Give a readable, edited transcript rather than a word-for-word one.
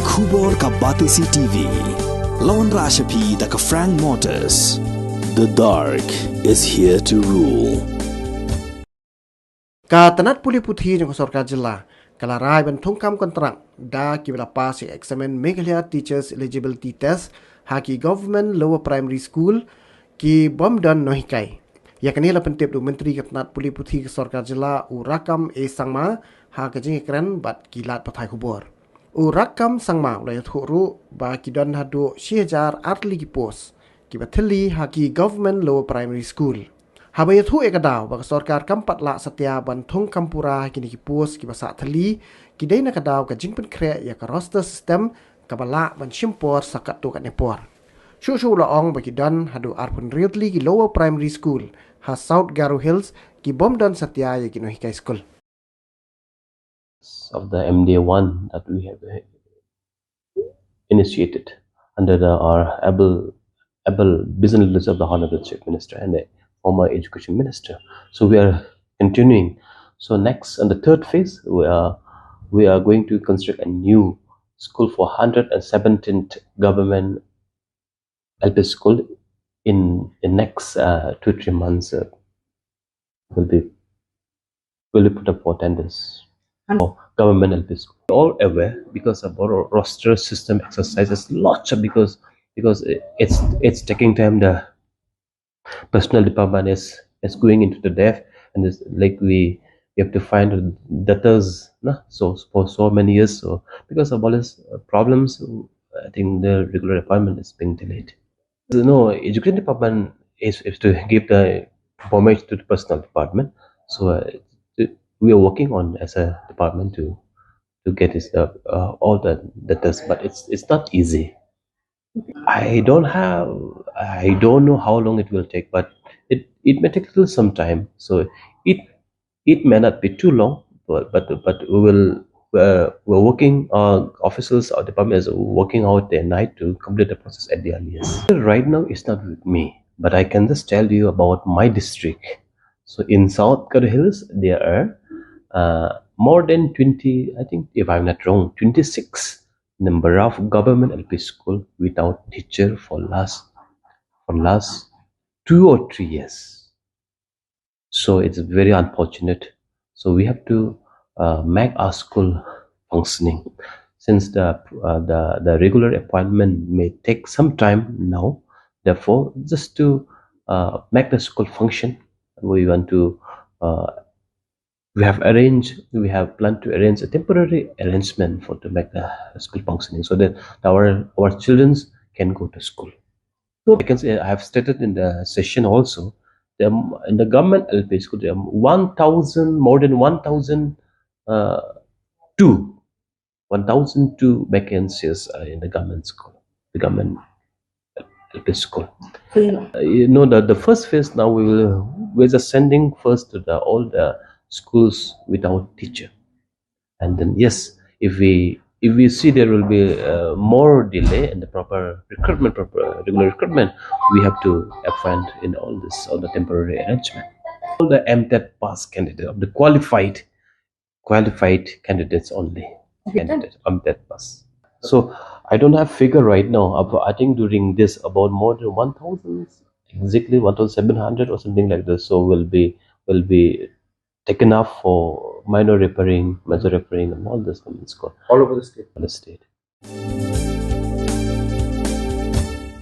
Kubor ka Batisi TV. Lawan Rashapi da ka Frank Motors. The dark is here to rule. Ka tanat puli puthi jong Sorkar jilla kalarai ban Thungkam Kontrak da Kiba pass examen Meghalaya Teachers Eligibility Test haki Government Lower Primary School ki bom dan nohikai. Yakni la pentip du menteri ka tanat puli puthi ke Sorkar jilla urakam sangma ha ka jing kran bat kilat pathai khubor. Urakam sangma ulai thuru ba kidan hadu 6000 atli ki post ki bathli haki Government Lower Primary School. Habaya thu ekadaw baka Sorkar kampat la satya ban Thungkam pura kini ki pos ki basa thali ki dai na kadaw ka jingpen kre ya ka roster system ka bala ban shimpor sakat tu kat nepor. Shu la ong baki dan hadu arpun realty ki Lower Primary School ha South Garo Hills ki bom dan satya ya ki nohikai school. Of the MD1 that we have initiated under our able business leaders of the Honorable Chief Minister and the former Education Minister. So we are continuing. So next, on the third phase, we are going to construct a new school for 117th government LP school in the next 2-3 months. Will be put up for tenders. Government LP school. All aware because of our roster system exercises lots of because it's taking time. The personal department is going into the depth and it's like we have to find debtors so for so many years. So because of all these problems, I think the regular appointment is being delayed. No, education department is to give the information to the personal department. So we are working on as a department to get this all the debtors, but it's not easy. I don't know how long it will take, but it may take a little some time. So it may not be too long, but we're working. Officers or department is working out their night to complete the process at the earliest. Right now, it's not with me, but I can just tell you about my district. So in South Garo Hills, there are more than 20. I think if I'm not wrong, 26 number of government LP school without teacher for last 2 or 3 years. So it's very unfortunate. So we have to make our school functioning. Since the regular appointment may take some time now, therefore just to make the school function, we want to we have planned to arrange a temporary arrangement to make the school functioning so that our children can go to school. So I can say I have stated in the session also, in the government LP school there are more than 1,002 vacancies in the government school, the government LP school. The first phase now we're just sending first to all the schools without teacher, and then yes, if we see there will be more delay in the proper regular recruitment, we have to appoint in all the temporary arrangement. All the Mtet pass candidates of the qualified candidates only. Candidate Mtet pass. So I don't have figure right now. I think during this about more than 1,000, exactly 1,700 or something like this. So will be taken up for minor repairing, major repairing, and all this government school all over the state.